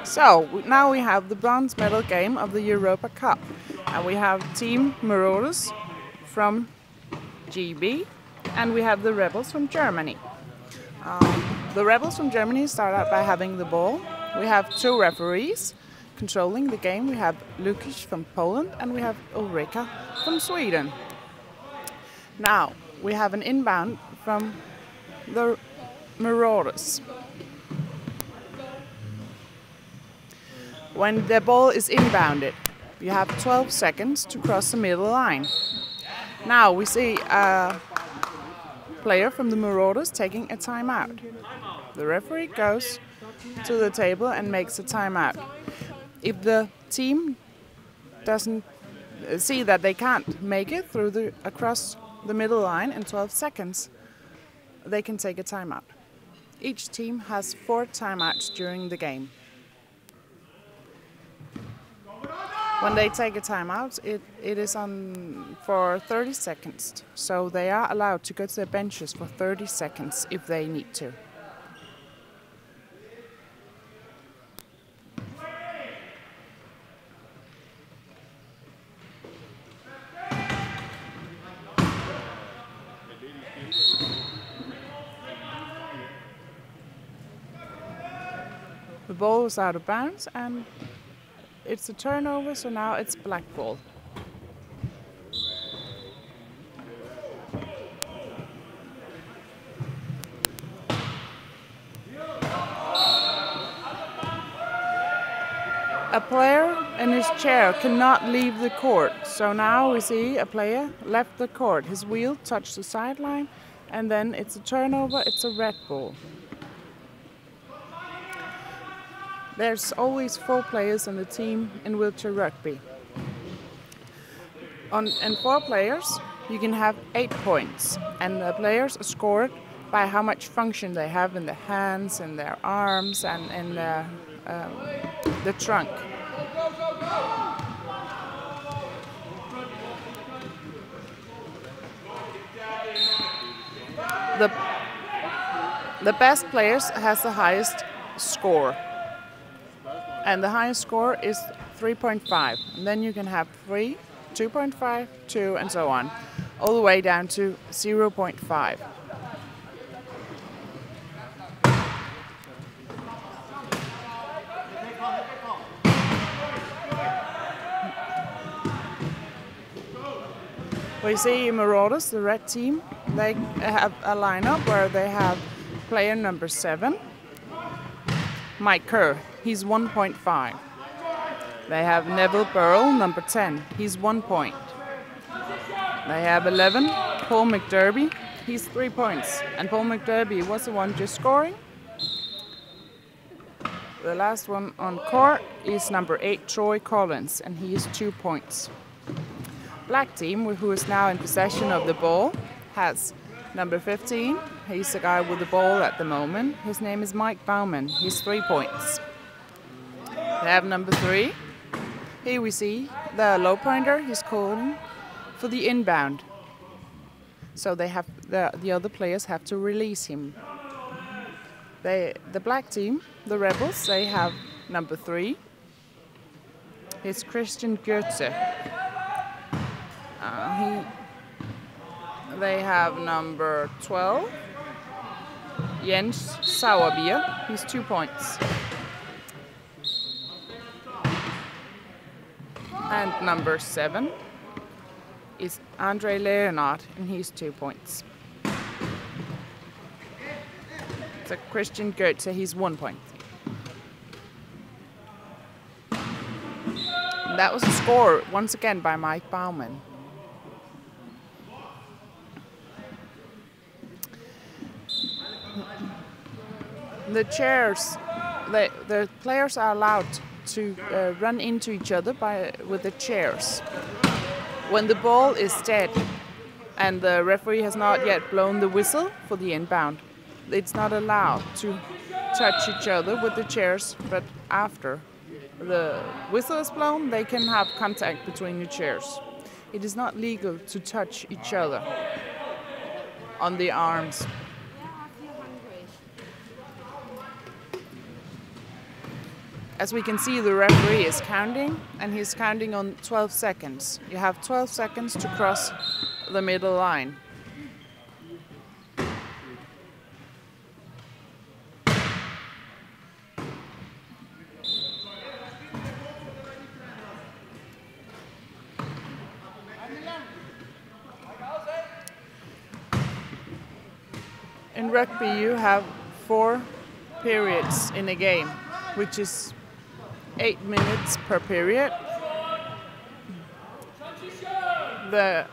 So now we have the bronze medal game of the Europa Cup, and we have Team Marauders from GB, and we have the Rebels from Germany. The Rebels from Germany start out by having the ball. We have two referees controlling the game. We have Lukic from Poland and we have Ulrika from Sweden. Now we have an inbound from the Marauders. When the ball is inbounded, you have 12 seconds to cross the middle line. Now we see a player from the Marauders taking a timeout. The referee goes to the table and makes a timeout. If the team doesn't see that they can't make it through across the middle line in 12 seconds, they can take a timeout. Each team has 4 timeouts during the game. When they take a timeout, it is on for 30 seconds. So they are allowed to go to their benches for 30 seconds if they need to. The ball is out of bounds and it's a turnover, so now it's black ball. A player in his chair cannot leave the court, so now we see a player left the court. His wheel touched the sideline, and then it's a turnover, it's a red ball. There's always 4 players in the team in wheelchair rugby. And 4 players, you can have 8 points. And the players are scored by how much function they have in their hands, and their arms, and in the trunk. The best players has the highest score. And the highest score is 3.5. And then you can have 3, 2.5, 2, and so on, all the way down to 0.5. We see Marauders, the red team, they have a lineup where they have player number 7, Mike Kerr. He's 1.5. They have Neville Burrell, number 10. He's 1 point. They have 11, Paul McDerby. He's 3 points. And Paul McDerby was the one just scoring. The last one on court is number 8, Troy Collins, and he is 2 points. Black team, who is now in possession of the ball, has number 15. He's the guy with the ball at the moment. His name is Mike Baumann. He's 3 points. They have number 3. Here we see the low pointer. He's calling for the inbound. So they have the other players have to release him. The black team, the Rebels, they have number 3. It's Christian Goetze. They have number 12, Jens Sauerbier. He's 2 points. And number 7 is Andre Leonard, and he's 2 points. So Christian Goetze, he's 1 point. And that was a score, once again, by Mike Baumann. The chairs, the players are allowed to run into each other with the chairs. When the ball is dead and the referee has not yet blown the whistle for the inbound, it's not allowed to touch each other with the chairs, but after the whistle is blown, they can have contact between the chairs. It is not legal to touch each other on the arms. As we can see, the referee is counting, and he's counting on 12 seconds. You have 12 seconds to cross the middle line. In rugby, you have 4 periods in a game, which is 8 minutes per period. The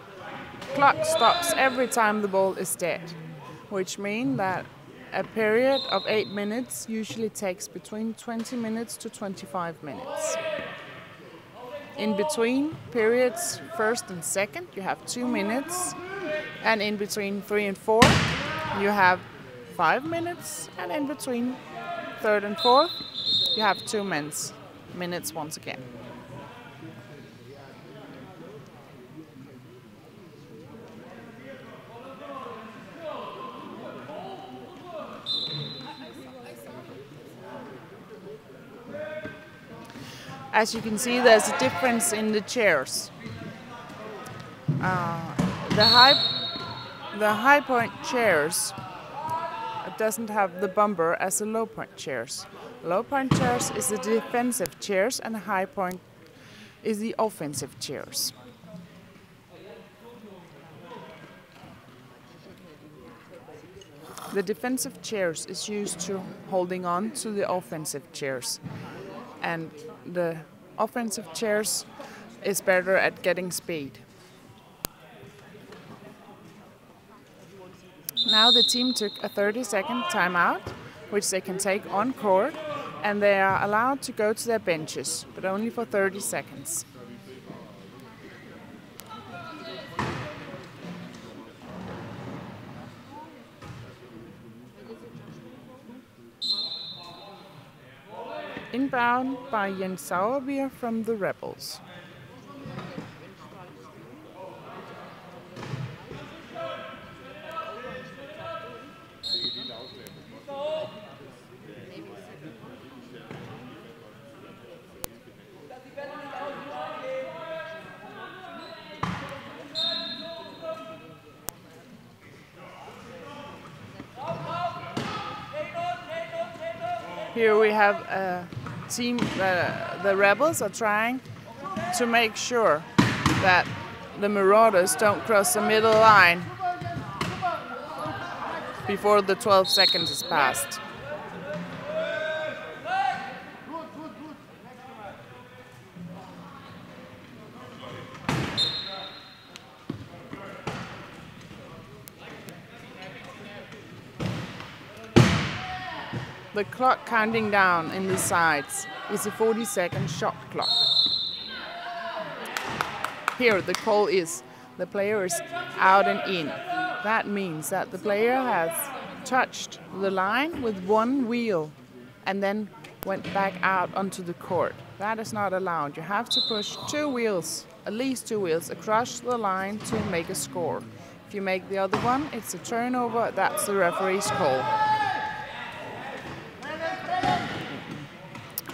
clock stops every time the ball is dead, which means that a period of 8 minutes usually takes between 20 minutes to 25 minutes. In between periods, first and second, you have 2 minutes, and in between 3 and 4, you have 5 minutes, and in between third and fourth, you have 2 minutes once again. As you can see, there's a difference in the chairs. The high point chairs doesn't have the bumper as the low point chairs. Low point chairs is the defensive chairs, and the high point is the offensive chairs. The defensive chairs is used to holding on to the offensive chairs, and the offensive chairs is better at getting speed. Now the team took a 30-second timeout, which they can take on court, and they are allowed to go to their benches, but only for 30 seconds. Inbound by Jens Sauerbier from the Rebels. Here we have a team, the Rebels are trying to make sure that the Marauders don't cross the middle line before the 12 seconds is passed. The clock counting down in the sides is a 40-second shot clock. Here the call is the player is out and in. That means that the player has touched the line with one wheel and then went back out onto the court. That is not allowed. You have to push 2 wheels, at least 2 wheels, across the line to make a score. If you make the other one, it's a turnover. That's the referee's call.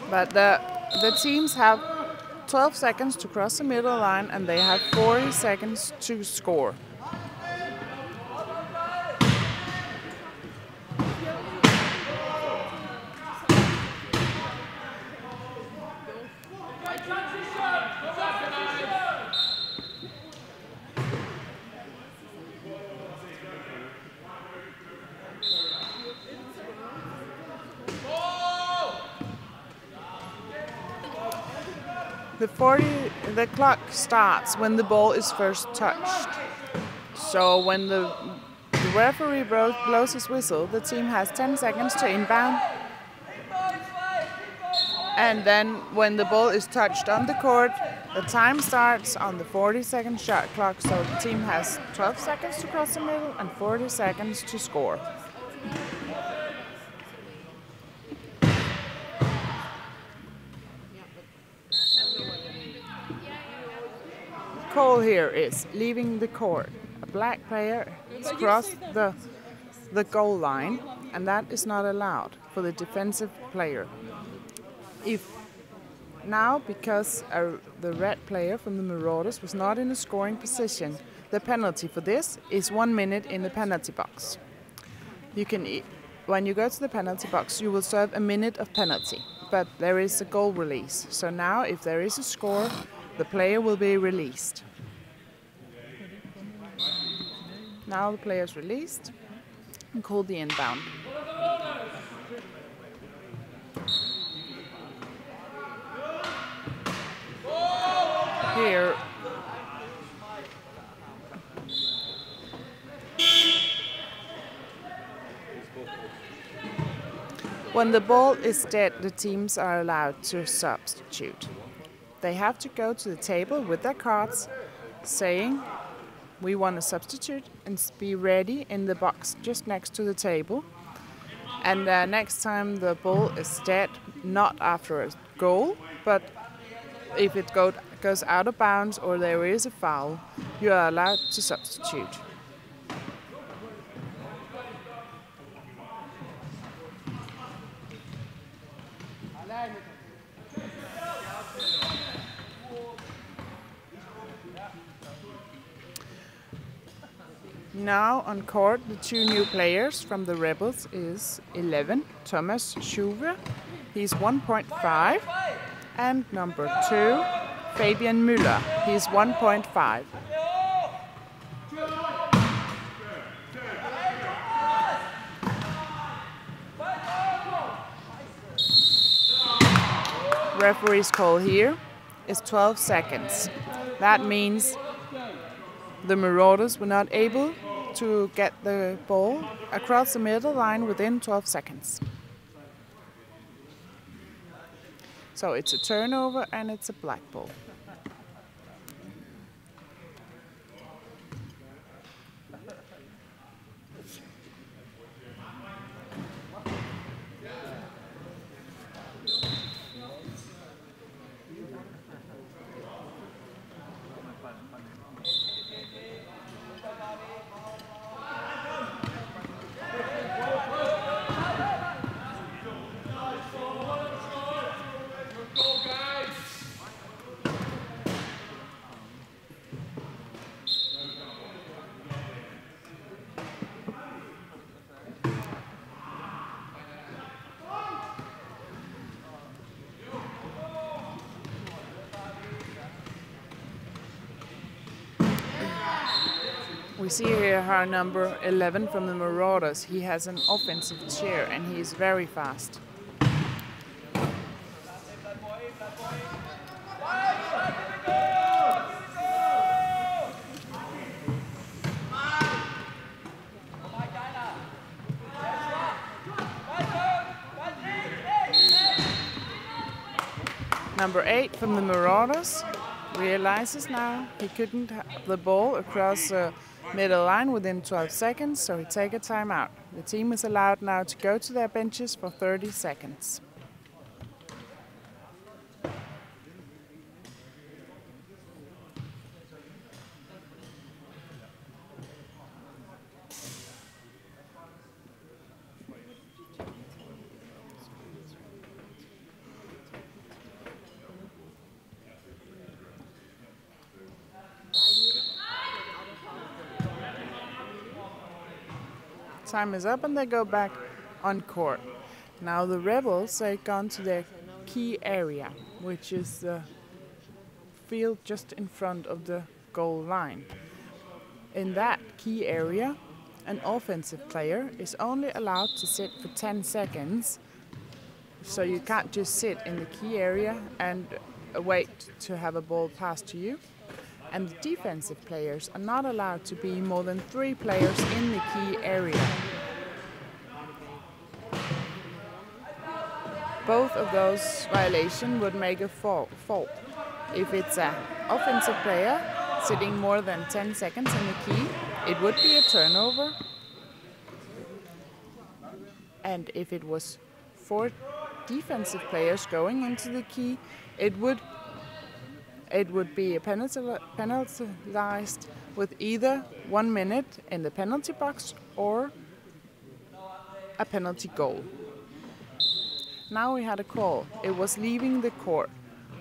But the teams have 12 seconds to cross the middle line, and they have 40 seconds to score. The clock starts when the ball is first touched. So when the referee blows his whistle, the team has 10 seconds to inbound. And then when the ball is touched on the court, the time starts on the 40-second shot clock. So the team has 12 seconds to cross the middle and 40 seconds to score. Call here is leaving the court. A black player has crossed the goal line, and that is not allowed for the defensive player. Because the red player from the Marauders was not in a scoring position, the penalty for this is 1 minute in the penalty box. When you go to the penalty box, you will serve a minute of penalty, but there is a goal release. So now, if there is a score, the player will be released. Now the player is released and called the inbound. Here, when the ball is dead, the teams are allowed to substitute. They have to go to the table with their cards saying, we want to substitute, and be ready in the box just next to the table. And next time the ball is dead, not after a goal, but if it goes out of bounds or there is a foul, you are allowed to substitute. Now on court, the two new players from the Rebels is 11, Thomas Schuwe, he's 1.5, and number 2, Fabian Müller, he's 1.5. Referee's call here is 12 seconds. That means the Marauders were not able to get the ball across the middle line within 12 seconds. So it's a turnover and it's a black ball. We see here our number 11 from the Marauders. He has an offensive chair and he is very fast. Number 8 from the Marauders realizes now he couldn't have the ball across the middle line within 12 seconds, so he takes a timeout. The team is allowed now to go to their benches for 30 seconds. Time is up and they go back on court. Now the Rebels, they've gone to their key area, which is the field just in front of the goal line. In that key area, an offensive player is only allowed to sit for 10 seconds. So you can't just sit in the key area and wait to have a ball passed to you. And the defensive players are not allowed to be more than 3 players in the key area. Both of those violations would make a fault. If it's an offensive player sitting more than 10 seconds in the key, it would be a turnover. And if it was 4 defensive players going into the key, it would be penalized with either 1 minute in the penalty box or a penalty goal. Now we had a call. It was leaving the court.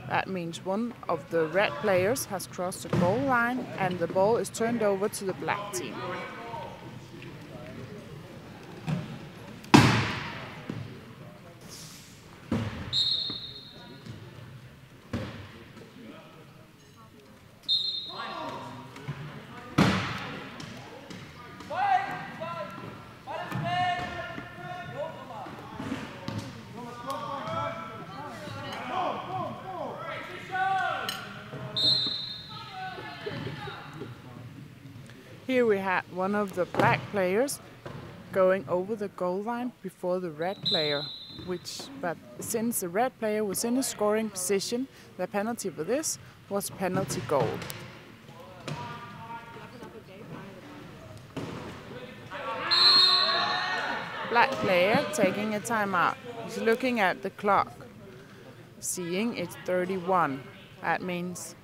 That means one of the red players has crossed the goal line and the ball is turned over to the black team. Here we had one of the black players going over the goal line before the red player, but since the red player was in a scoring position, the penalty for this was penalty goal. Black player taking a timeout. He's looking at the clock, seeing it's 31. That means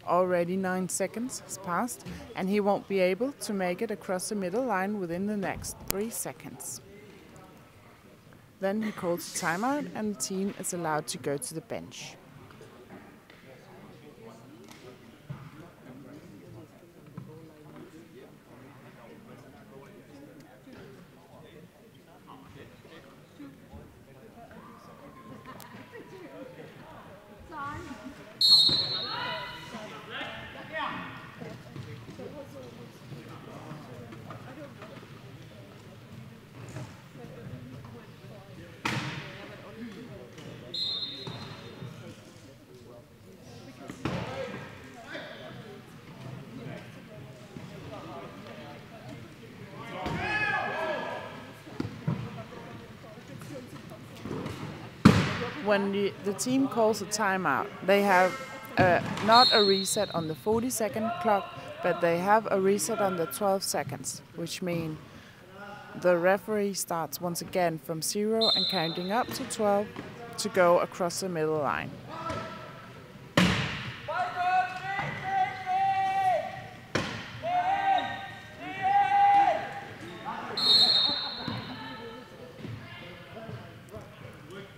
already 9 seconds has passed, and he won't be able to make it across the middle line within the next 3 seconds. Then he calls a timeout, and the team is allowed to go to the bench. When the team calls a timeout, they have not a reset on the 40-second clock, but they have a reset on the 12 seconds, which means the referee starts once again from 0 and counting up to 12 to go across the middle line.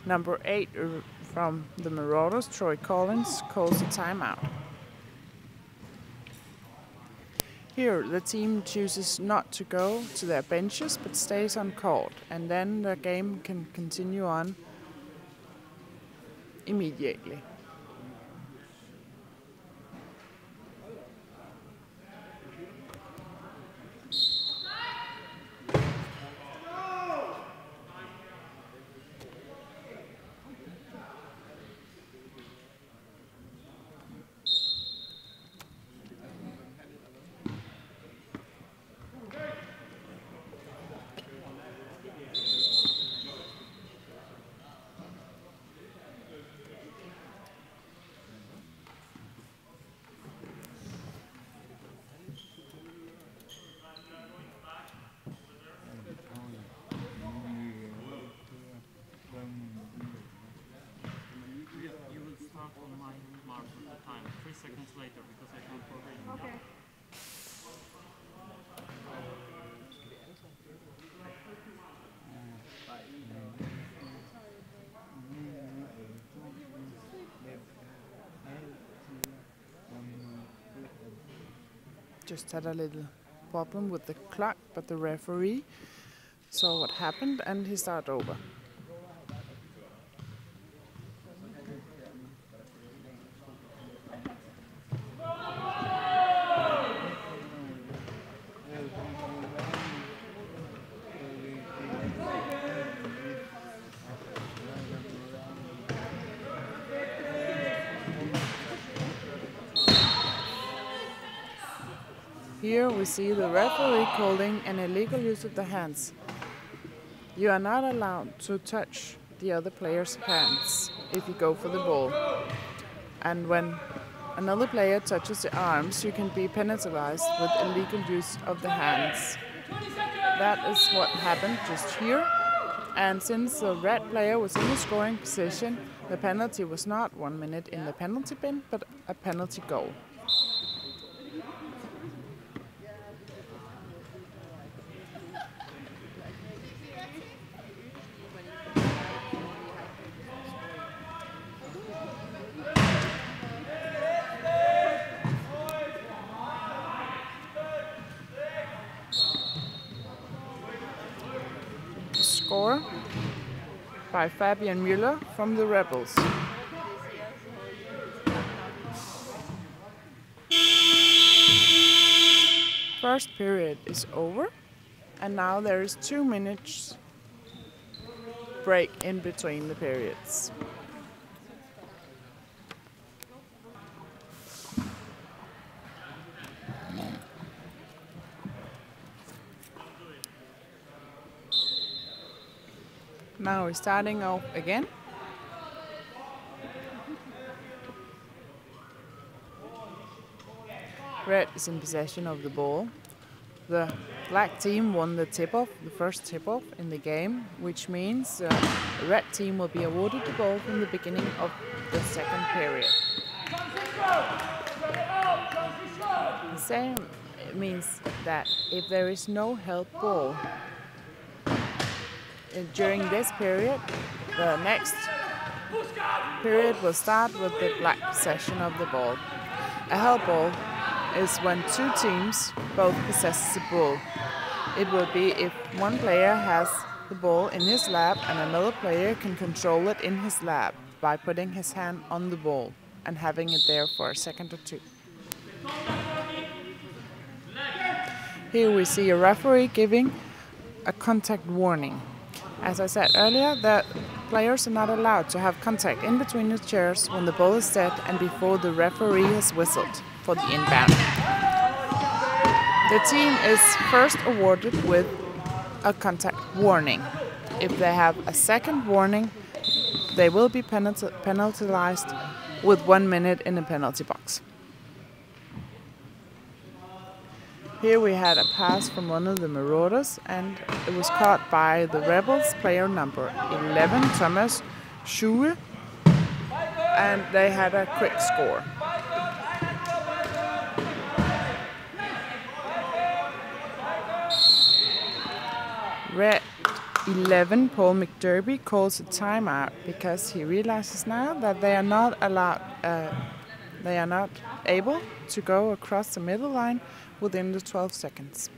Number 8 from the Marauders, Troy Collins, calls a timeout. Here, the team chooses not to go to their benches, but stays on court, and then the game can continue on immediately. Later because I can't program. Okay. Just had a little problem with the clock, but the referee saw what happened and he started over. Here we see the referee calling an illegal use of the hands. You are not allowed to touch the other player's hands if you go for the ball. And when another player touches the arms, you can be penalized with illegal use of the hands. That is what happened just here. And since the red player was in the scoring position, the penalty was not 1 minute in the penalty bin, but a penalty goal. score by Fabian Müller from the Rebels. First period is over, and now there is 2 minutes break in between the periods. Now we're starting off again. Red is in possession of the ball. The black team won the tip-off, the first tip-off in the game, which means the red team will be awarded the ball from the beginning of the second period. The same means that if there is no help ball during this period, the next period will start with the black possession of the ball. A help ball is when two teams both possess the ball. It will be if one player has the ball in his lap and another player can control it in his lap by putting his hand on the ball and having it there for a second or two. Here we see a referee giving a contact warning. As I said earlier, the players are not allowed to have contact in between the chairs when the ball is set and before the referee has whistled for the inbound. The team is first awarded with a contact warning. If they have a second warning, they will be penalized with 1 minute in the penalty box. Here we had a pass from one of the Marauders, and it was caught by the Rebels player number 11, Thomas Schue, and they had a quick score. Red 11, Paul McDerby, calls a timeout because he realizes now that they are not allowed, they are not able to go across the middle line within the 12 seconds.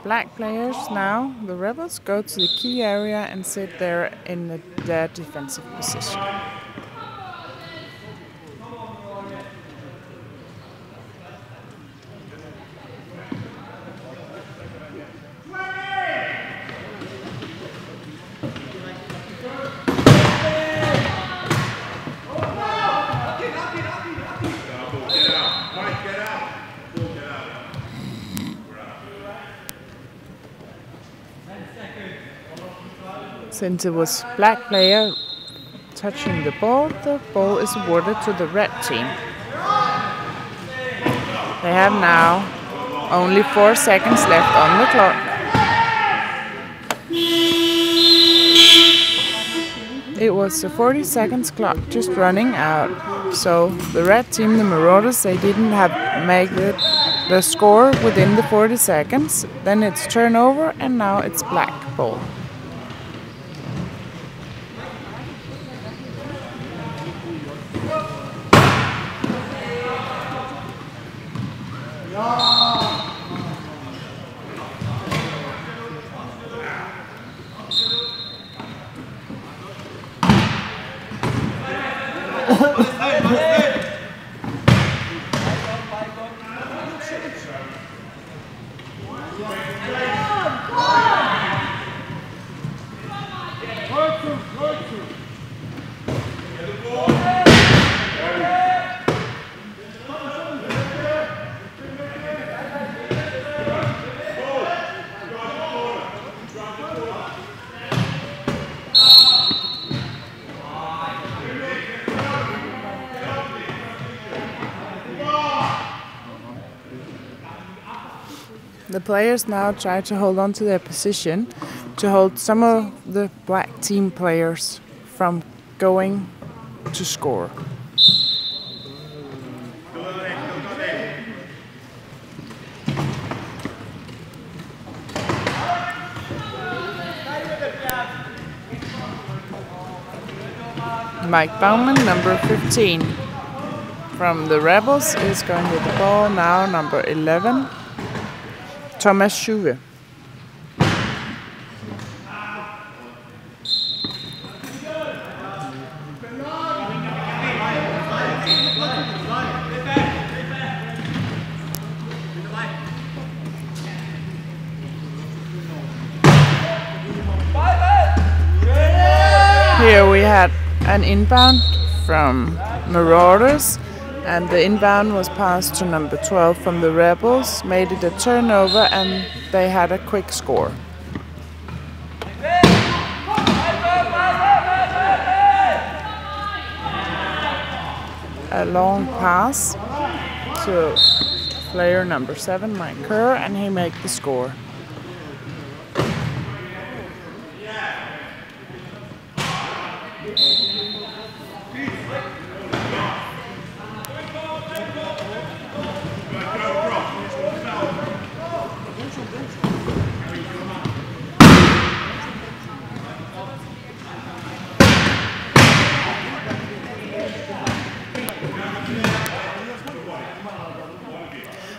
Black players now, the Rebels, go to the key area and sit there in their defensive position. Since it was black player touching the ball is awarded to the red team. They have now only 4 seconds left on the clock. It was a 40 seconds clock just running out. So the red team, the Marauders, they didn't have made the score within the 40 seconds. Then it's turnover and now it's black ball. The players now try to hold on to their position to hold some of the black team players from going to score. Mike Baumann, number 15, from the Rebels, is going with the ball now, number 11. Thomas Schuve. Here we had an inbound from Marauders, and the inbound was passed to number 12 from the Rebels, made it a turnover, and they had a quick score. A long pass to player number 7, Mike Kerr, and he made the score.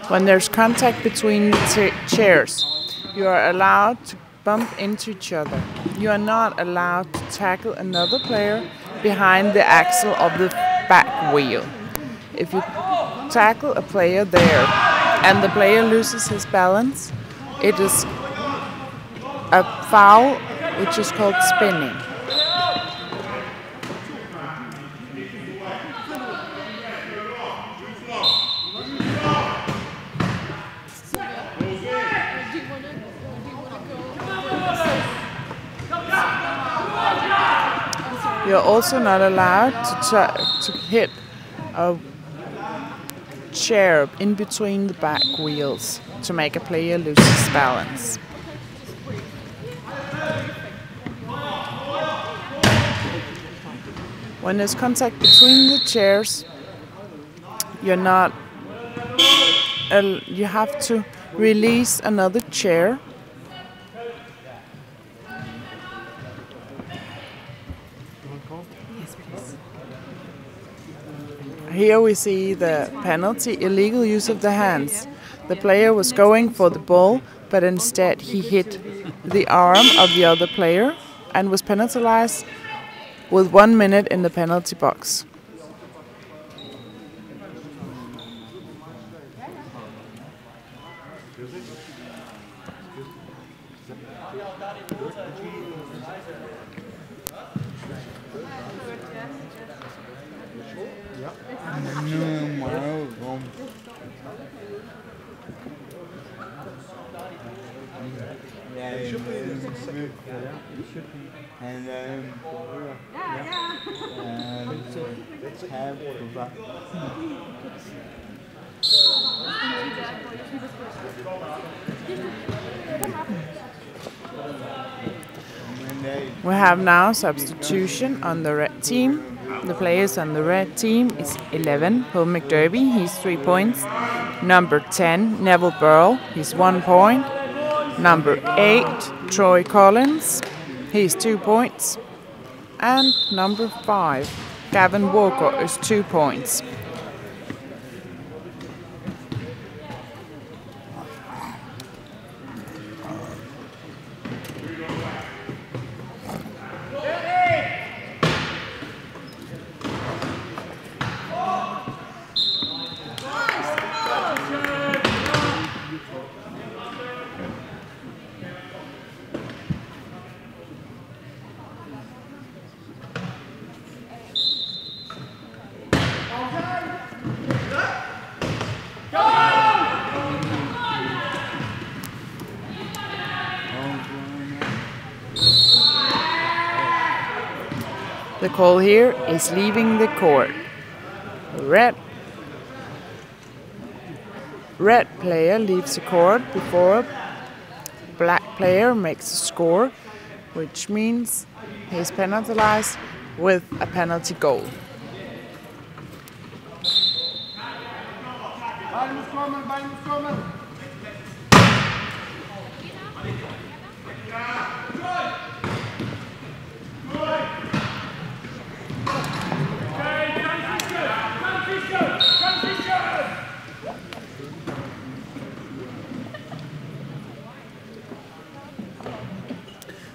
When there's contact between the chairs, you are allowed to bump into each other. You are not allowed to tackle another player behind the axle of the back wheel. If you tackle a player there and the player loses his balance, it is a foul, which is called spinning. You're also not allowed to hit a chair in between the back wheels to make a player lose his balance. When there's contact between the chairs, you have to release another chair. Here we see the penalty, illegal use of the hands. The player was going for the ball, but instead he hit the arm of the other player and was penalized with 1 minute in the penalty box. We have now substitution on the red team. The players on the red team is 11, Paul McDerby, he's 3 points. Number 10, Neville Burrell, he's 1 point. Number 8, Troy Collins, he's 2 points. And number 5, Gavin Walker, is 2 points. The call here is leaving the court. Red player leaves the court before black player makes a score, which means he's penalized with a penalty goal.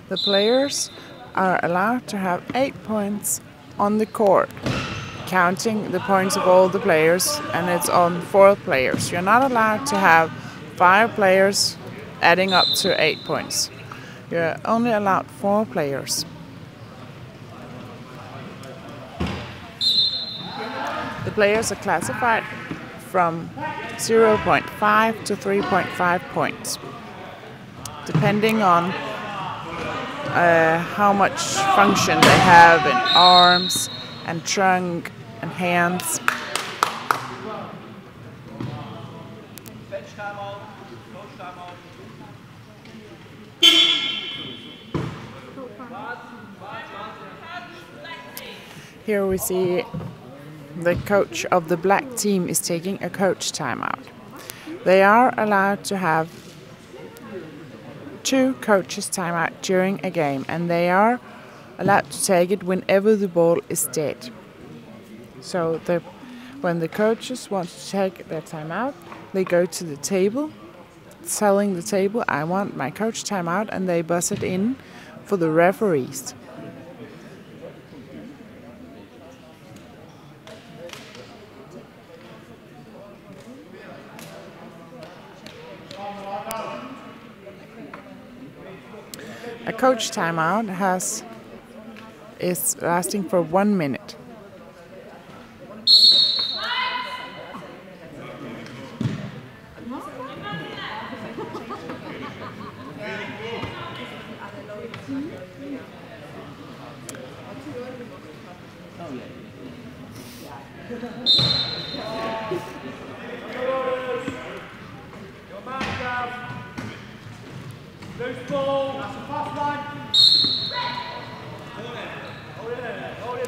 The players are allowed to have 8 points on the court, counting the points of all the players, and it's on 4 players. You're not allowed to have 5 players adding up to 8 points. You're only allowed 4 players. The players are classified from 0.5 to 3.5 points, depending on how much function they have in arms and trunk and hands. Here we see the coach of the black team is taking a coach timeout. They are allowed to have 2 coaches timeout during a game, and they are allowed to take it whenever the ball is dead. So when the coaches want to take their timeout, they go to the table, telling the table, I want my coach timeout, and they buzz it in for the referees. A coach timeout is lasting for 1 minute.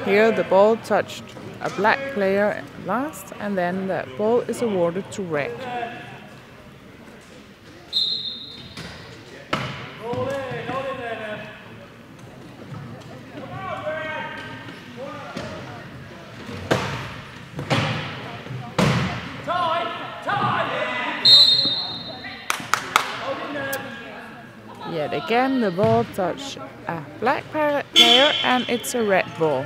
Here the ball touched a black player last, and then the ball is awarded to red. Yet again the ball touched a black player, and it's a red ball.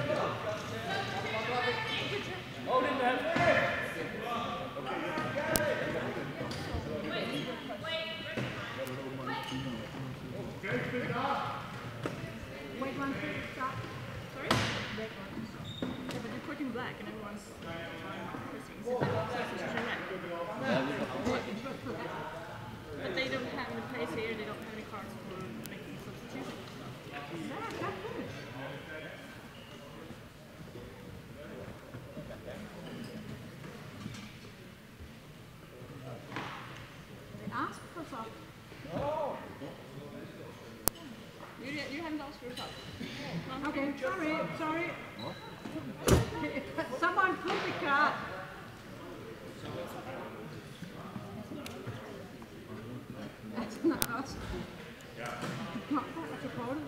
But they don't have any place here, they don't have any cards for making substitutions. They asked for something. No. You haven't asked for something. Okay, sorry. Someone put the card. That's not us. Not for at the border,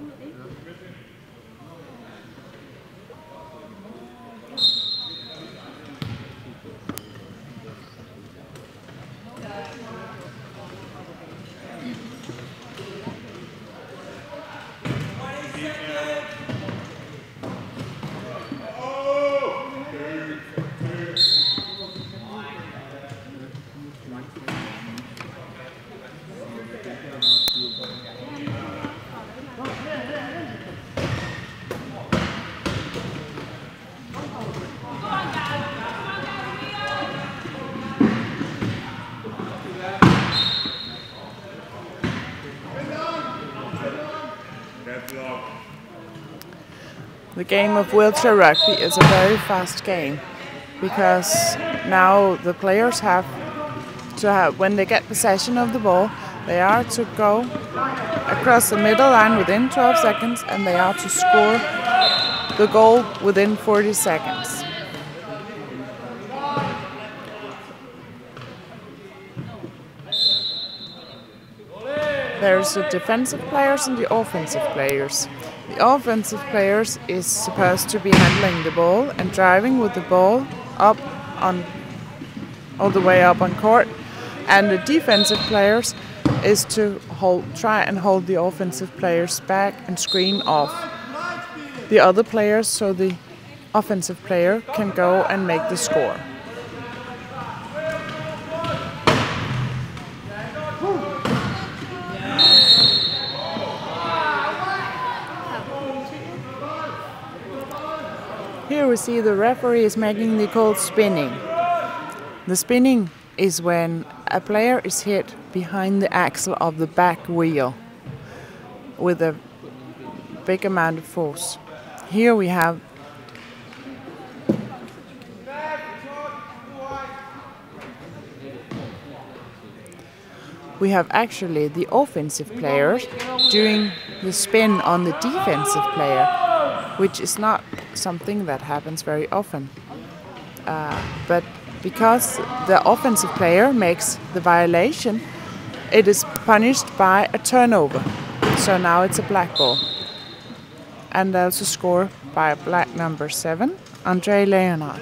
The game of wheelchair rugby is a very fast game, because now the players have to when they get possession of the ball, they are to go across the middle line within 12 seconds, and they are to score the goal within 40 seconds. There's the defensive players and the offensive players. The offensive players is supposed to be handling the ball and driving with the ball up on all the way up on court, and the defensive players is to try and hold the offensive players back and screen off the other players so the offensive player can go and make the score. Here we see the referee is making the call spinning. The spinning is when a player is hit behind the axle of the back wheel with a big amount of force. Here we have actually the offensive player doing the spin on the defensive player, which is not something that happens very often. But because the offensive player makes the violation, it is punished by a turnover. So now it's a black ball. And there's a score by black number 7, Andre Leonard.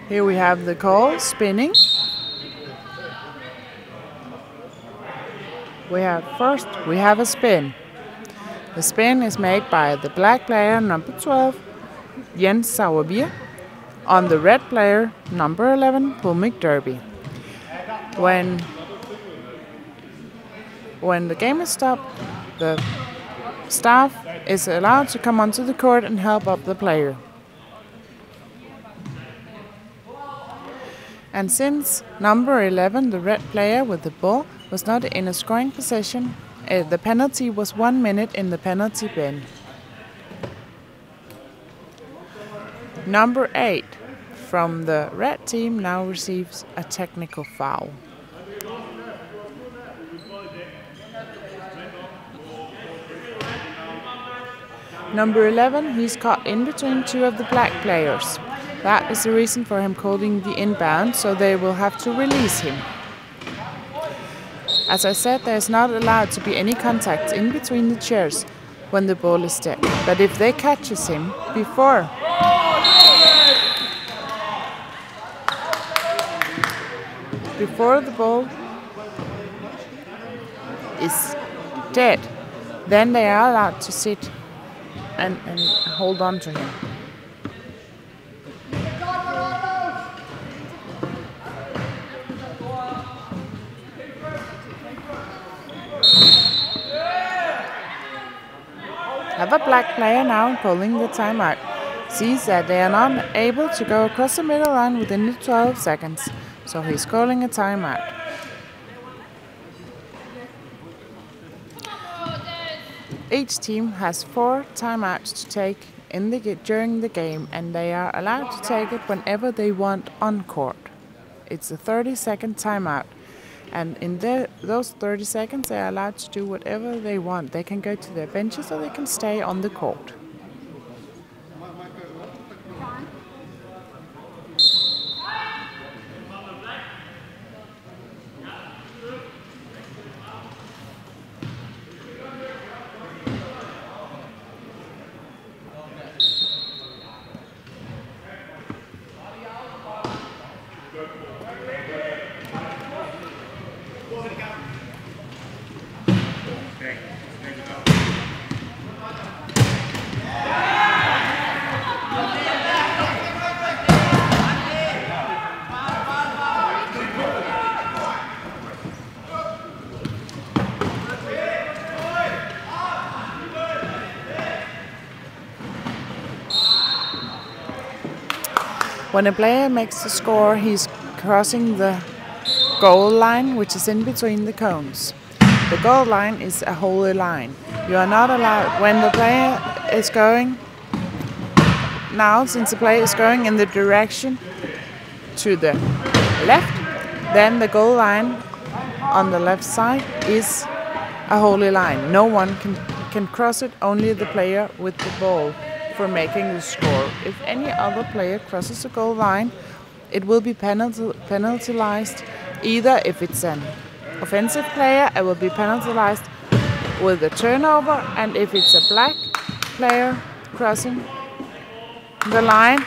Here we have the call, spinning. We have a spin. The spin is made by the black player, number 12, Jens Sauerbier, on the red player, number 11, Pulmik Derby. When the game is stopped, the staff is allowed to come onto the court and help up the player. And since number 11, the red player with the ball, was not in a scoring position, the penalty was 1 minute in the penalty bin. Number 8 from the red team now receives a technical foul. Number 11, he's caught in between two of the black players. That is the reason for him calling the inbound, so they will have to release him. As I said, there is not allowed to be any contact in between the chairs when the ball is dead. But if they catches him before the ball is dead, then they are allowed to sit and hold on to him. Have a black player now pulling the timeout. Sees that they are not able to go across the middle line within the 12 seconds, so he's calling a timeout. Each team has 4 timeouts to take during the game, and they are allowed to take it whenever they want on court. It's a 30-second timeout. And in those 30 seconds, they are allowed to do whatever they want. They can go to their benches or they can stay on the court. When a player makes the score, he's crossing the goal line, which is in between the cones. The goal line is a holy line. You are not allowed, when the player is going, now since the player is going in the direction to the left, then the goal line on the left side is a holy line. No one can cross it, only the player with the ball for making the score. If any other player crosses the goal line, it will be penalized. Either if it's an offensive player, it will be penalized with a turnover, and if it's a black player crossing the line,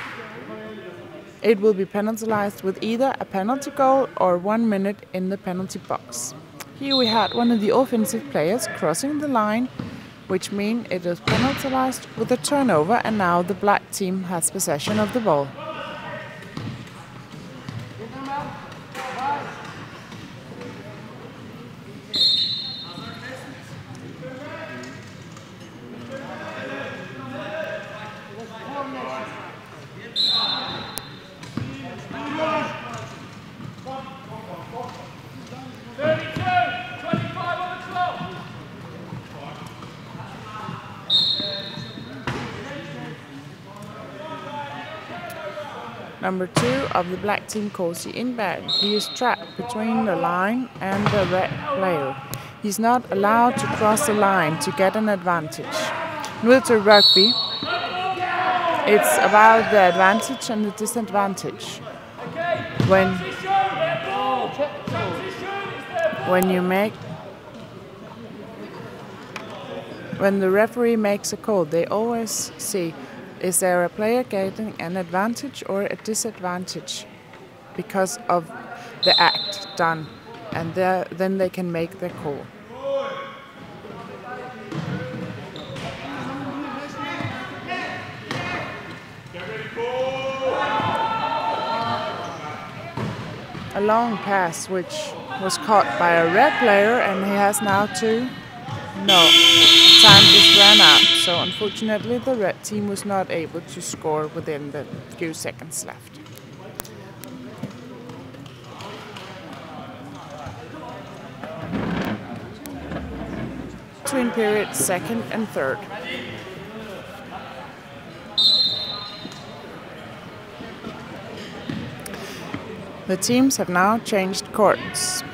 it will be penalized with either a penalty goal or 1 minute in the penalty box. Here we had one of the offensive players crossing the line, which means it is penalized with a turnover, and now the black team has possession of the ball. Number 2 of the black team calls the inbound. He is trapped between the line and the red player. He's not allowed to cross the line to get an advantage. In wheelchair rugby, it's about the advantage and the disadvantage. When the referee makes a call, they always see, is there a player getting an advantage or a disadvantage because of the act done, and then they can make their call. A long pass which was caught by a red player, and he has now 2. No, time just ran out, so unfortunately the red team was not able to score within the few seconds left. Between periods 2nd and 3rd. The teams have now changed courts.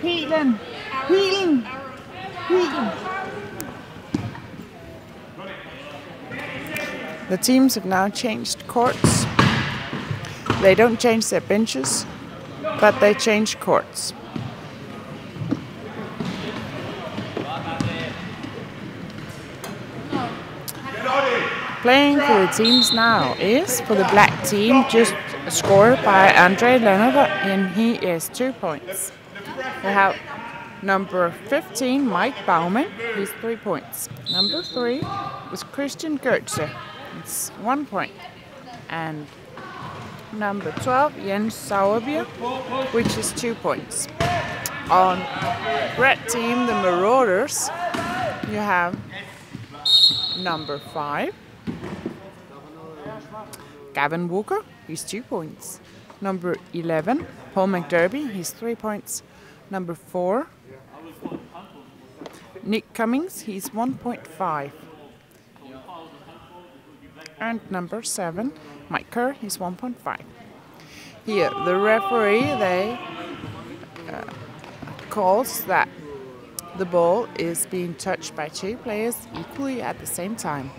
Healen! Healen! Healen! The teams have now changed courts. They don't change their benches, but they change courts. Playing for the teams now is, for the black team, just scored by Andre Leonard, and he is 2 points. We have number 15, Mike Baumann, he's 3 points. Number 3 was Christian Goetze, it's 1 point. And number 12, Jens Sauerbier, which is 2 points. On red team, the Marauders, you have number 5, Gavin Walker, he's 2 points. Number 11, Paul McDerby, he's 3 points. Number 4, Nick Cummings, he's 1.5. And number 7, Mike Kerr, he's 1.5. Here, the referee, calls that the ball is being touched by 2 players equally at the same time,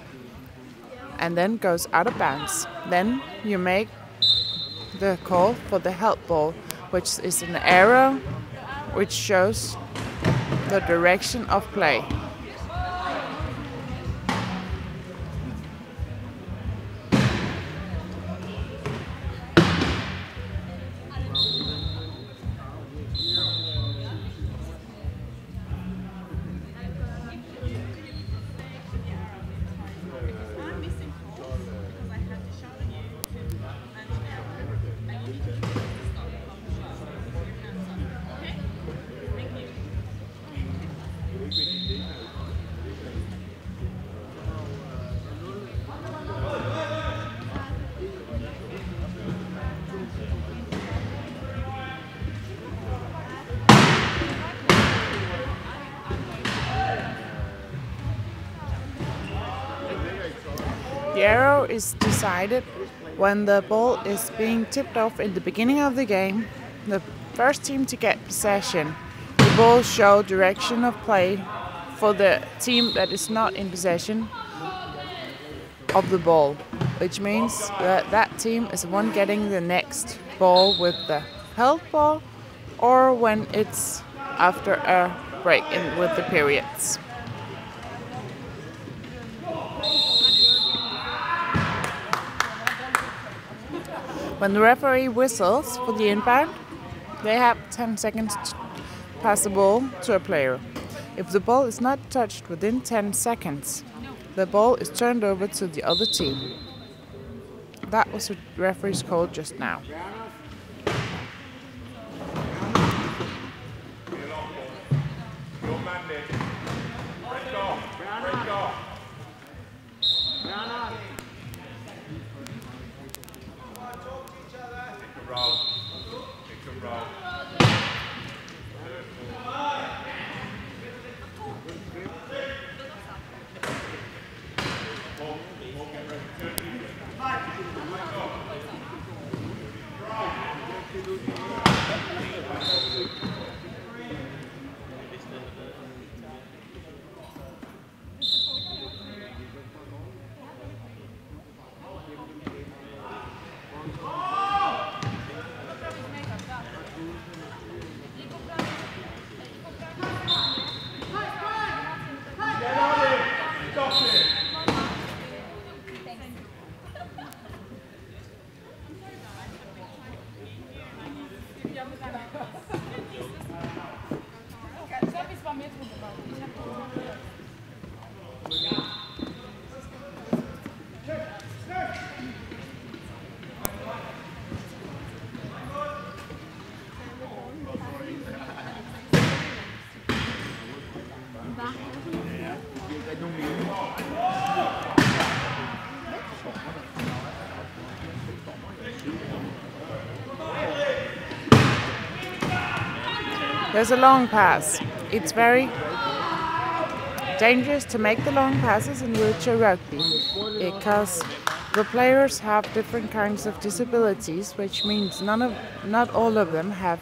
and then goes out of bounds. Then you make the call for the help ball, which is an arrow which shows the direction of play. The arrow is decided when the ball is being tipped off in the beginning of the game. The first team to get possession would ball show direction of play for the team that is not in possession of the ball, which means that that team is the one getting the next ball with the held ball, or when it's after a break in with the periods. When the referee whistles for the inbound, they have 10 seconds to pass the ball to a player. If the ball is not touched within 10 seconds, the ball is turned over to the other team. That was what the referees called just now. There's a long pass. It's very dangerous to make the long passes in wheelchair rugby because the players have different kinds of disabilities, which means not all of them have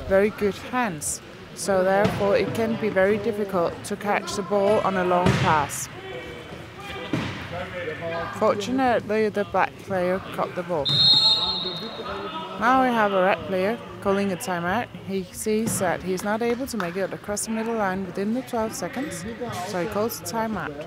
very good hands. So therefore it can be very difficult to catch the ball on a long pass. Fortunately, the black player caught the ball. Now we have a red player calling a timeout. He sees that he's not able to make it across the middle line within the 12 seconds, so he calls a timeout.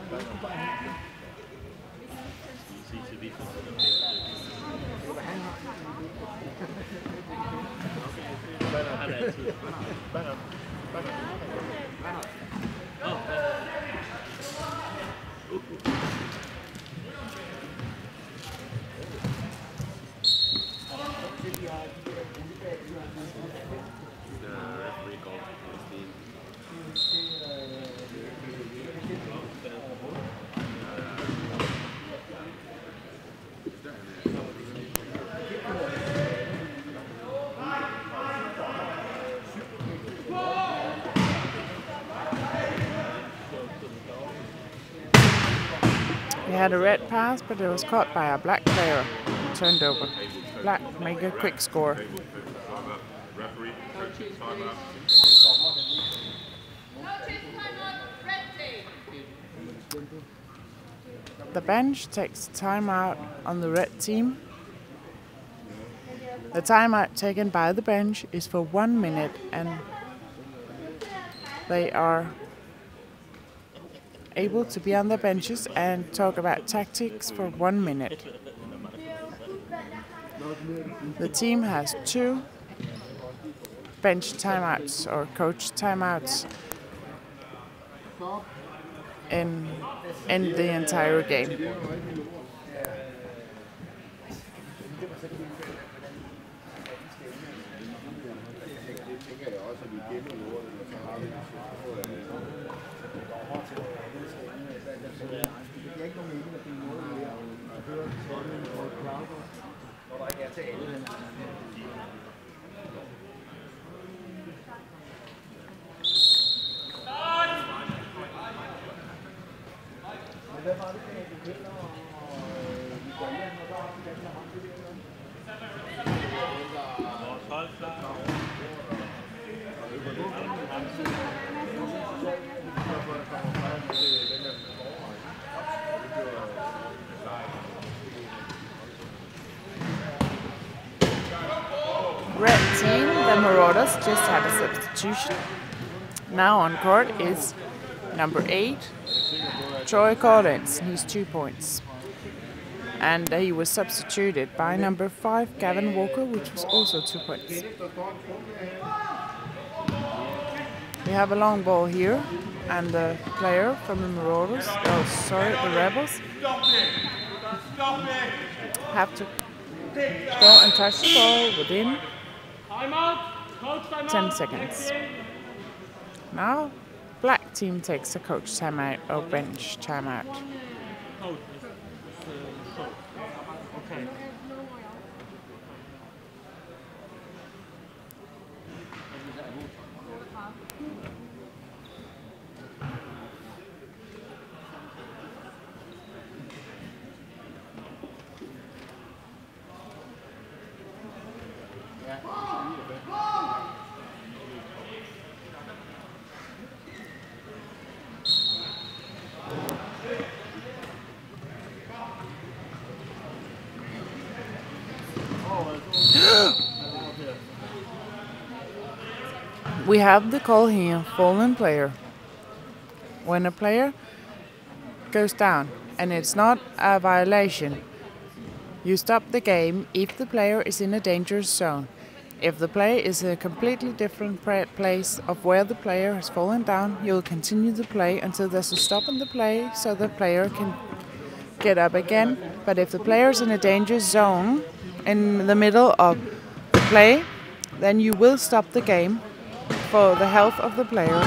We had a red pass, but it was caught by a black player. Turned over. Black make a quick score. The bench takes timeout on the red team. The timeout taken by the bench is for 1 minute, and they are able to be on their benches and talk about tactics for 1 minute. The team has 2 bench timeouts or coach timeouts in the entire game. Red team, the Marauders, just had a substitution. Now on court is number 8, Troy Collins. He's 2 points. And he was substituted by number 5, Gavin Walker, which was also 2 points. We have a long ball here, and the player from the Marauders, the Rebels, have to go and touch the ball within 10 seconds. Now, black team takes a coach timeout or bench timeout. Okay. We have the call here, fallen player. When a player goes down and it's not a violation, you stop the game if the player is in a dangerous zone. If the play is a completely different place of where the player has fallen down, you'll continue the play until there's a stop in the play so the player can get up again. But if the player is in a dangerous zone in the middle of the play, then you will stop the game for the health of the player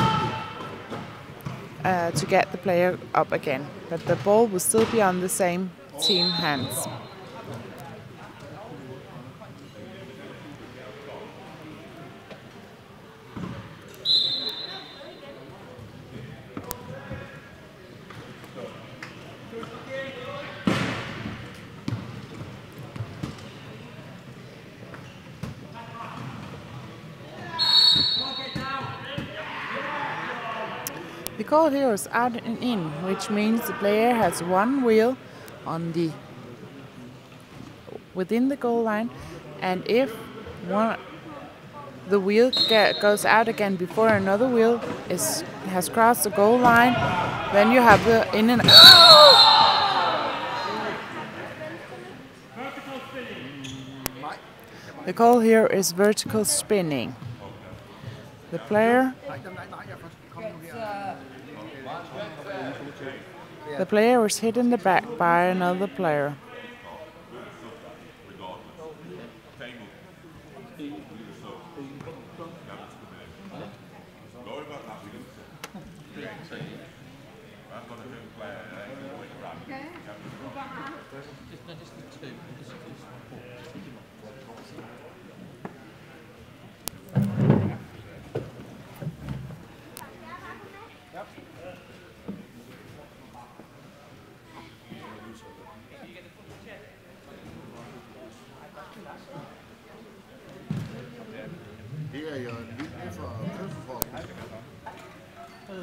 to get the player up again. But the ball will still be on the same team hands. The call here is out and in, which means the player has one wheel on within the goal line, and if the wheel goes out again before another wheel has crossed the goal line, then you have the in and the call here is vertical spinning. The player was hit in the back by another player.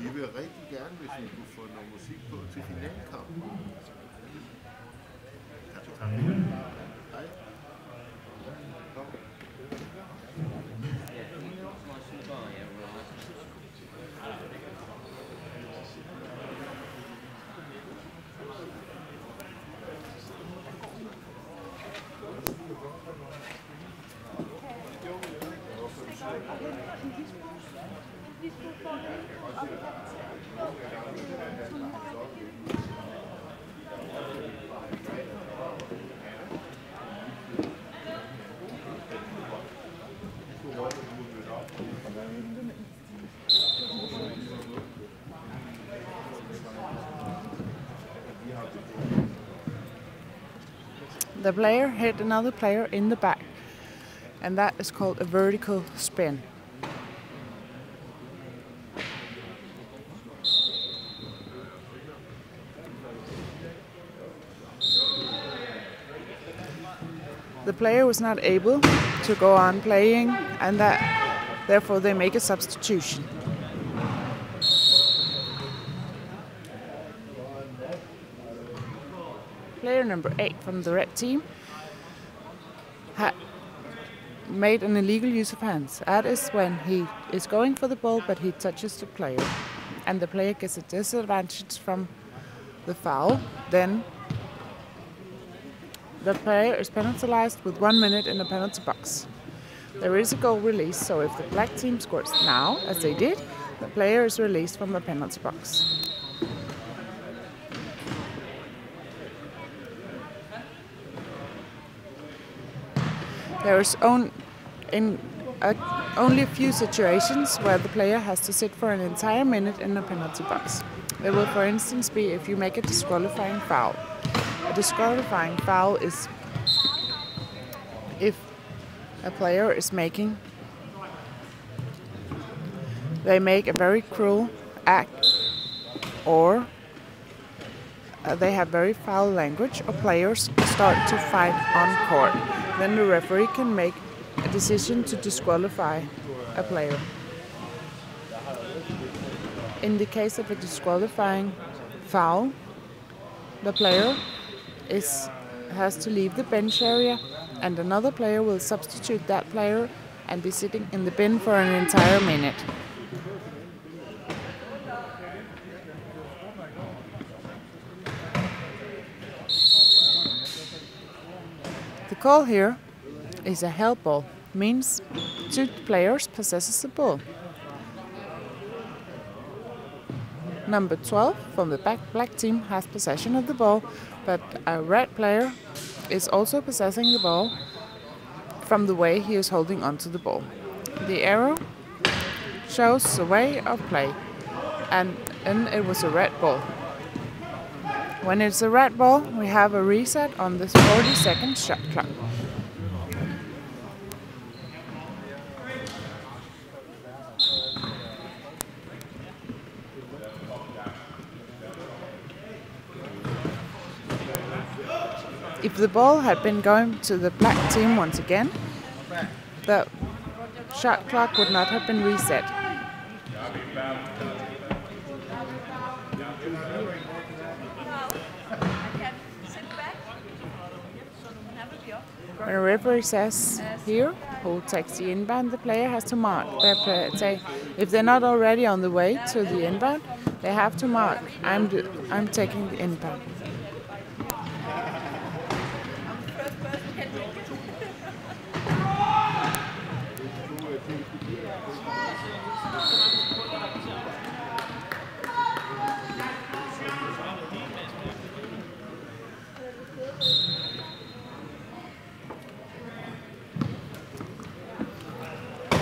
Vi vil rigtig gerne, hvis vi kunne få noget musik på til finalkampen. Hej. The player hit another player in the back, and that is called a vertical spin. The player was not able to go on playing, and therefore they make a substitution. player number 8 from the red team made an illegal use of hands. That is when he is going for the ball, but he touches the player, and the player gets a disadvantage from the foul. Then the player is penalized with 1 minute in the penalty box. There is a goal release, so if the black team scores now, as they did, the player is released from the penalty box. There is only a few situations where the player has to sit for an entire minute in the penalty box. It will, for instance, be if you make a disqualifying foul. A disqualifying foul is if a player is they make a very cruel act, or they have very foul language, or players start to fight on court. Then the referee can make a decision to disqualify a player. In the case of a disqualifying foul, the player has to leave the bench area, and another player will substitute that player and be sitting in the bin for an entire minute. The call here is a held ball, means 2 players possesses the ball. Number 12 from the black team has possession of the ball, but a red player is also possessing the ball from the way he is holding onto the ball. The arrow shows the way of play, and it was a red ball. When it's a red ball, we have a reset on the 40-second shot clock. If the ball had been going to the black team once again, the shot clock would not have been reset. When a referee says here, who takes the inbound, the player has to mark. If they're not already on the way to the inbound, they have to mark, I'm taking the inbound.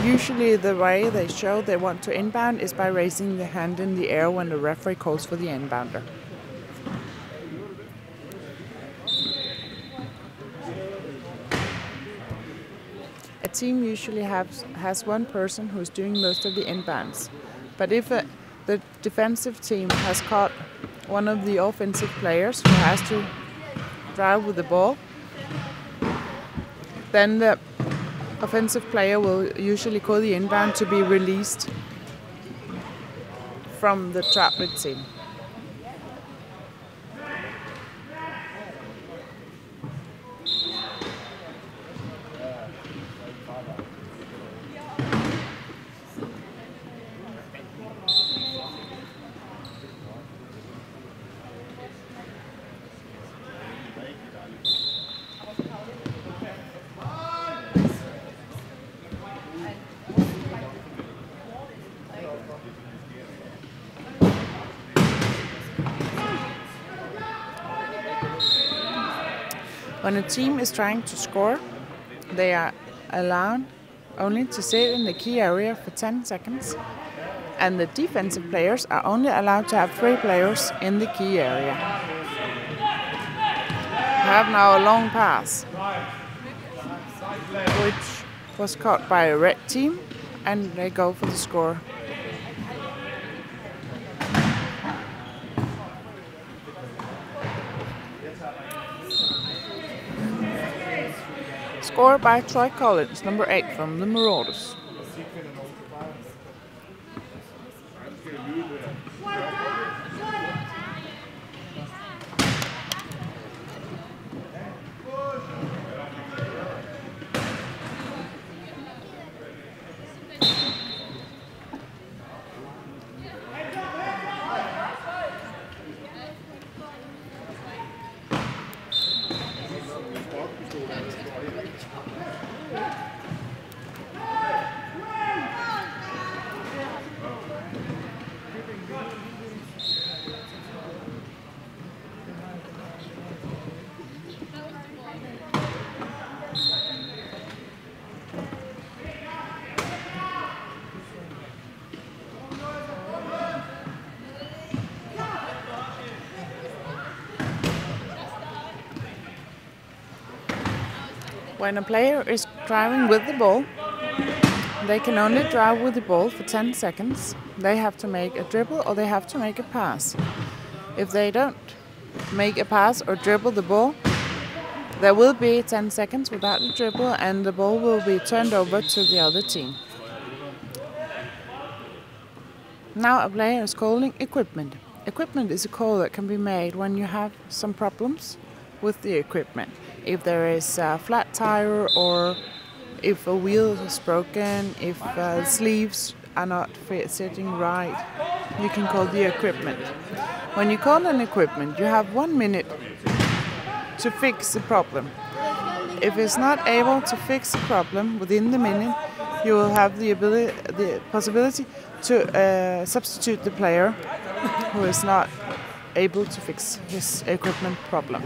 Usually the way they show they want to inbound is by raising the hand in the air when the referee calls for the inbounder. A team usually has one person who's doing most of the inbounds. But if the defensive team has caught one of the offensive players who has to drive with the ball, then the offensive player will usually call the inbound to be released from the trapped team. When a team is trying to score, they are allowed only to sit in the key area for 10 seconds, and the defensive players are only allowed to have 3 players in the key area. We have now a long pass, which was caught by a red team, and they go for the score. Score by Troy Collins, number 8 from the Marauders. When a player is driving with the ball, they can only drive with the ball for 10 seconds. They have to make a dribble or they have to make a pass. If they don't make a pass or dribble the ball, there will be 10 seconds without a dribble and the ball will be turned over to the other team. Now a player is calling equipment. Equipment is a call that can be made when you have some problems with the equipment. If there is a flat tire or if a wheel is broken, if sleeves are not sitting right, you can call the equipment. When you call an equipment, you have 1 minute to fix the problem. If it's not able to fix the problem within the minute, you will have the possibility to substitute the player who is not able to fix his equipment problem.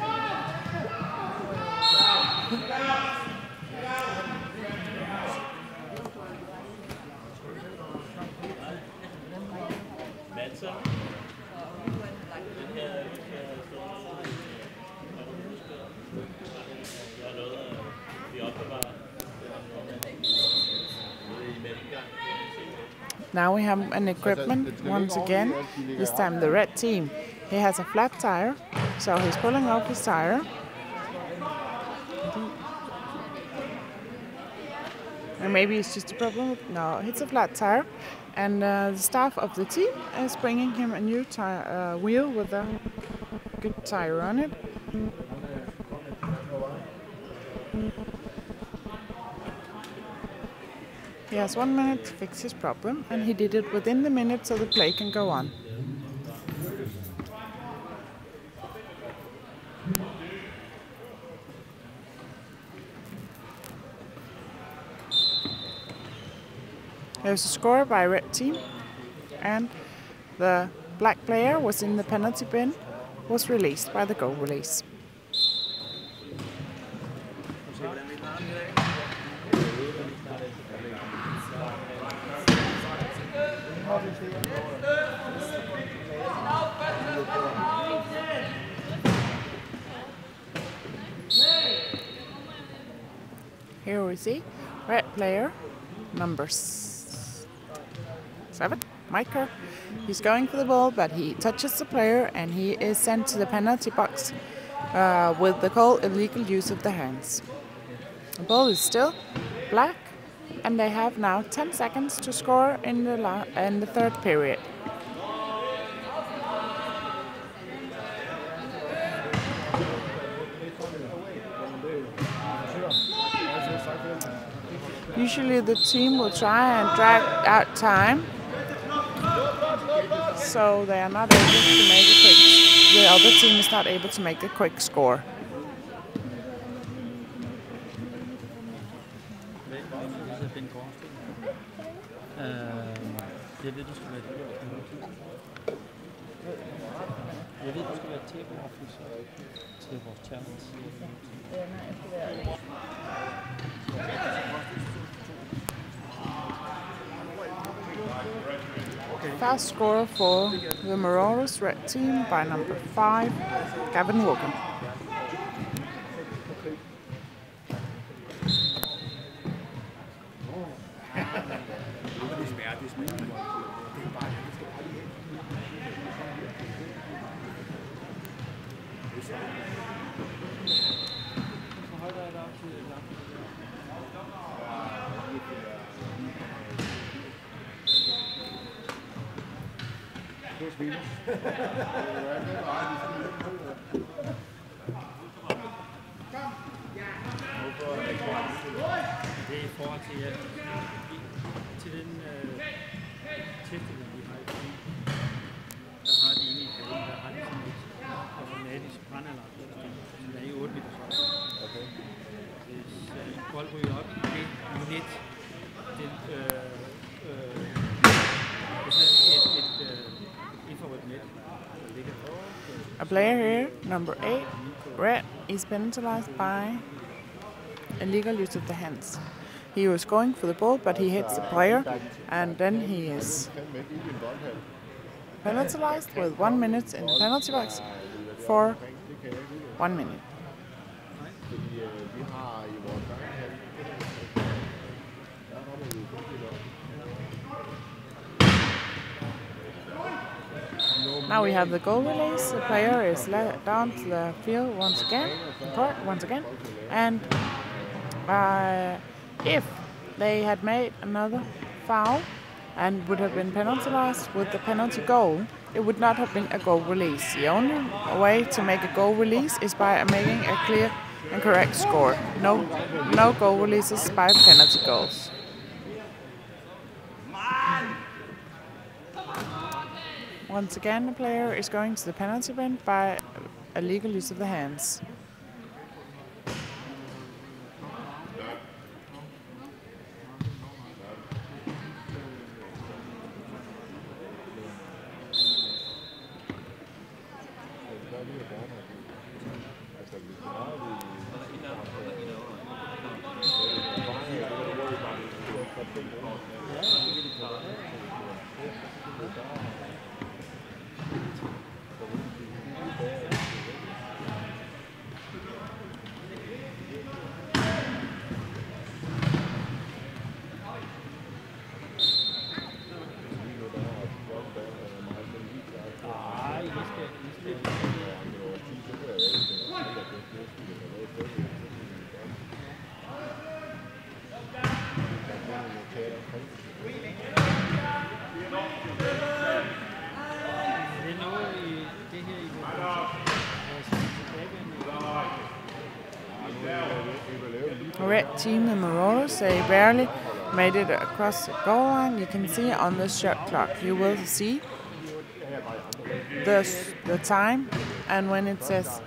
Now we have an equipment once again, this time the red team. He has a flat tire, so he's pulling off his tire. Or maybe it's just a problem. No, it's a flat tire. And the staff of the team is bringing him a new tire, wheel with a good tire on it. He has 1 minute to fix his problem, and he did it within the minute so the play can go on. There's a score by red team, and the black player was in the penalty bin, was released by the goal release. Here we see red player, number 7, Micah. He's going for the ball, but he touches the player and he is sent to the penalty box with the call illegal use of the hands. The ball is still black, and they have now 10 seconds to score in the third period. Usually the team will try and drag out time, so they are not able to make a quick. The other team is not able to make a quick score. Fast score for the Marauders red team by number 5, Gavin Walker. Det er i forhold til den tæftning, vi har i bilen. Der har de inde i kabinen, der har de sådan et automatisk brandalarm, som er i 8 meter højt. Hvis bold ryger op i det net, det infrarødt net, der ligger på. A player here, number 8, red, is penalized by illegal use of the hands. He was going for the ball, but he hits the player, and then he is penalized with 1 minute in the penalty box for 1 minute. Now we have the goal release. The player is let down to the field once again, and if they had made another foul and would have been penalized with the penalty goal, it would not have been a goal release. The only way to make a goal release is by making a clear and correct score. No goal releases by penalty goals. Once again, the player is going to the penalty bin by a legal use of the hands. Red team, the Marauders, they barely made it across the goal line. You can see on the shot clock. You will see the time, and when it says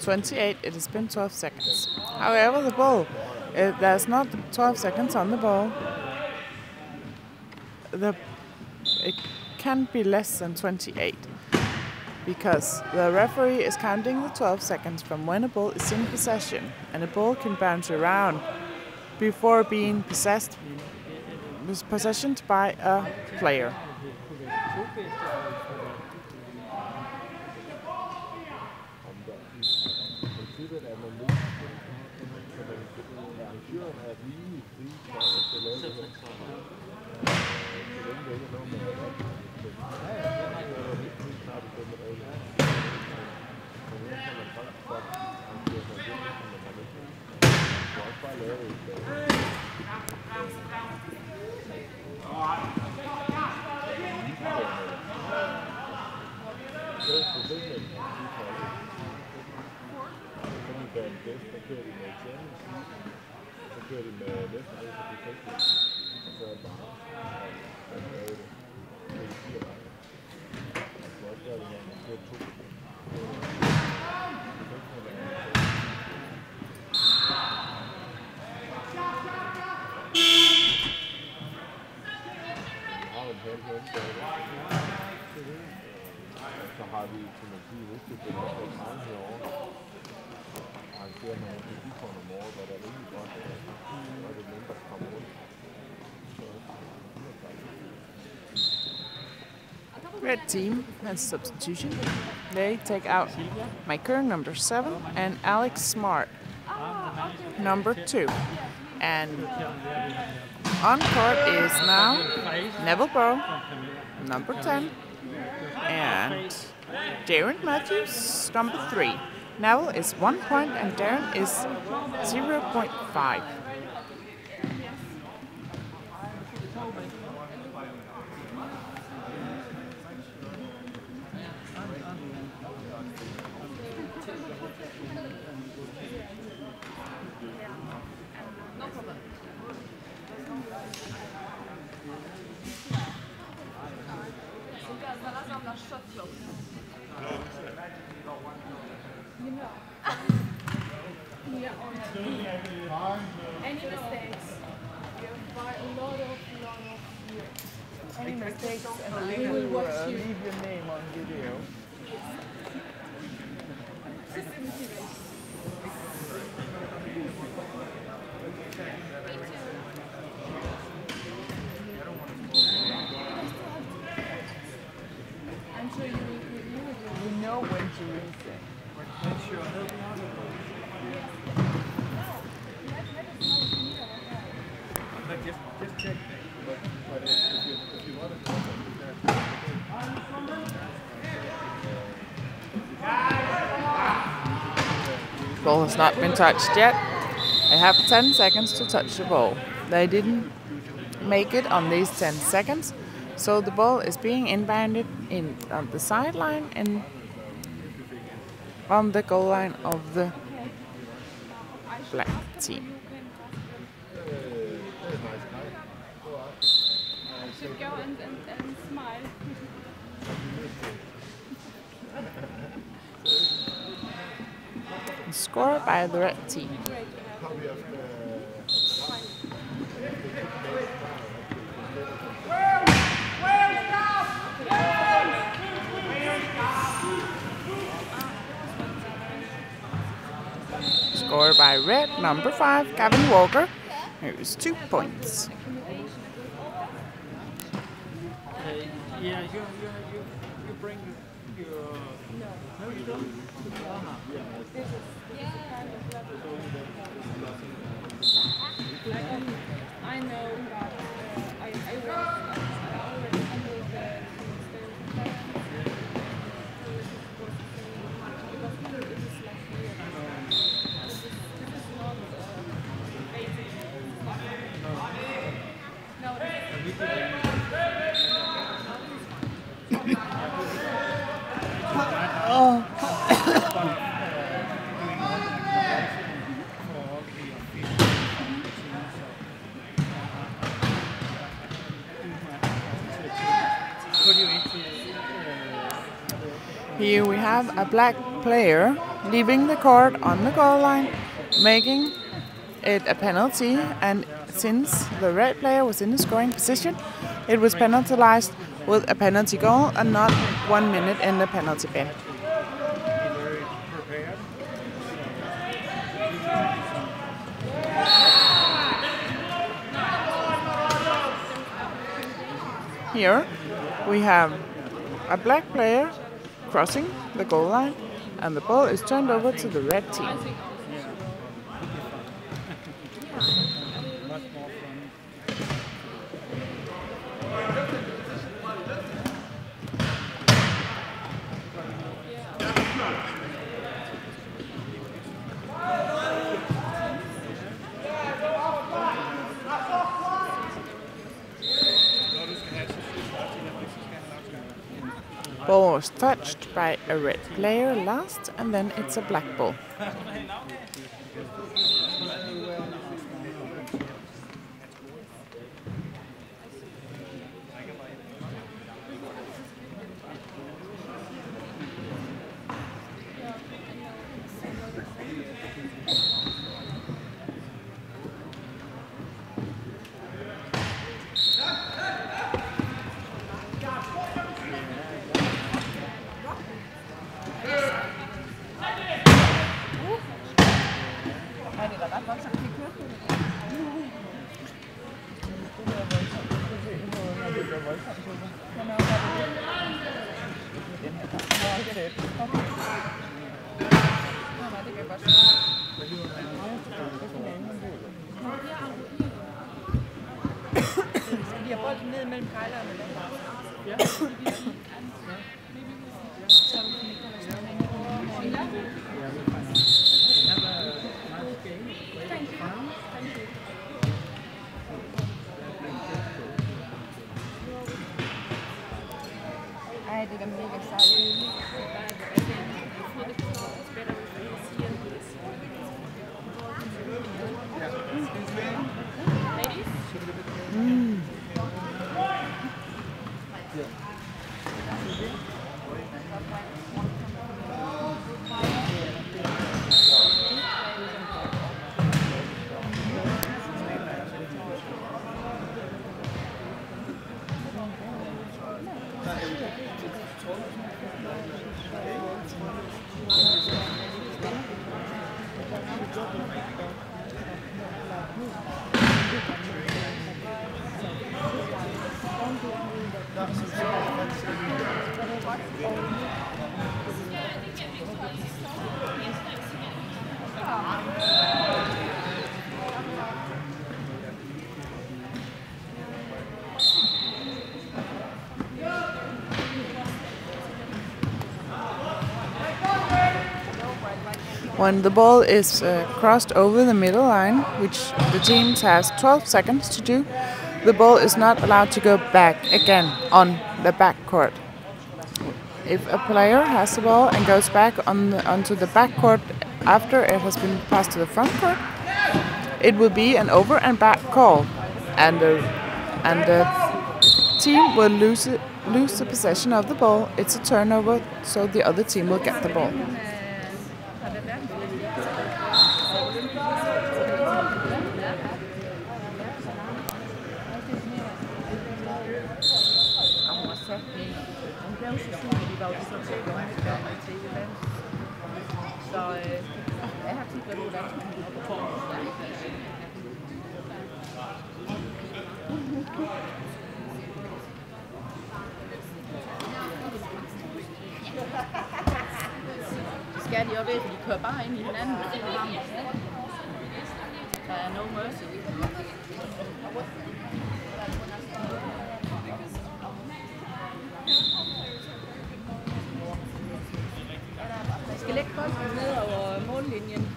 28, it has been 12 seconds. However, the ball, there's not 12 seconds on the ball. It can be less than 28. Because the referee is counting the 12 seconds from when a ball is in possession, and a ball can bounce around before being possessioned by a player. Red team has substitution. They take out Michael, number 7, and Alex Smart, number 2. And on court is now Neville Burrow, number 10, and Darren Matthews, number 3. Neville is 1 point and Darren is 0.5. Any mistakes? Any mistakes, and we will leave your name on video. I'm sure you know when to use it. Just check. But if you want to ball has not been touched yet. They have 10 seconds to touch the ball. They didn't make it on these 10 seconds, so the ball is being inbounded in on the sideline and on the goal line of the black team. Should go and smile. Scored by the red team. Scored by red, number 5, Gavin Walker. Here's 2 points. Yeah, you bring your... No, you don't? I know that I already handled the Here we have a black player leaving the court on the goal line, making it a penalty, and since the red player was in the scoring position, it was penalized with a penalty goal and not 1 minute in the penalty bin. Here we have a black player crossing the goal line, and the ball is turned over to the red team. Ball was touched by a red player last, and then it's a black ball. When the ball is crossed over the middle line, which the team has 12 seconds to do, the ball is not allowed to go back again on the back court. If a player has the ball and goes back onto the back court after it has been passed to the front court, it will be an over and back call, and the team will lose the possession of the ball. It's a turnover, so the other team will get the ball. Skal de også ved, for de kører bare ind i hinanden. Der er no mercy. Jeg skal lægge bolden ned over mållinjen.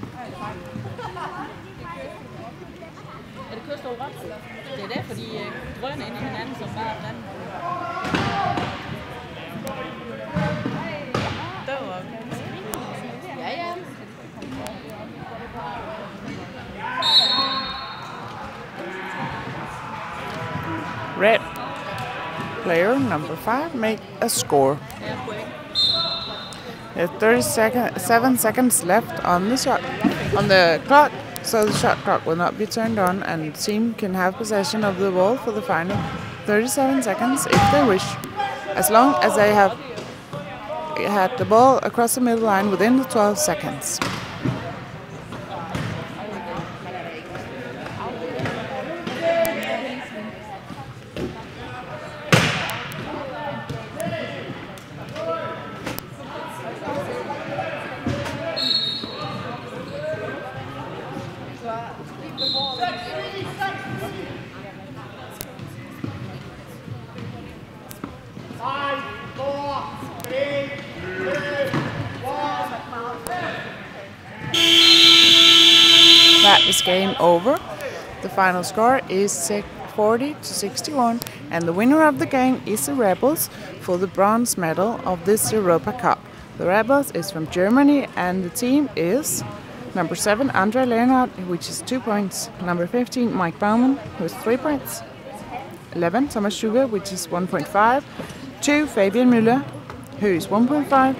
Er det Kørestolsrugby? Det er derfor, de drøner ind i hinanden som bare den anden. Det var okay. Ja. Red player number 5 make a score. There's 7 seconds left on the clock, so the shot clock will not be turned on, and the team can have possession of the ball for the final 37 seconds if they wish, as long as they have had the ball across the middle line within the 12 seconds. That is game over. The final score is 40-61, and the winner of the game is the Rebels for the bronze medal of this Europa Cup. The Rebels is from Germany, and the team is number 7, Andre Leonard, which is 2 points. Number 15, Mike Baumann, who is 3 points. 11, Thomas Sugar, which is 1.5. 2, Fabian Müller, who is 1.5.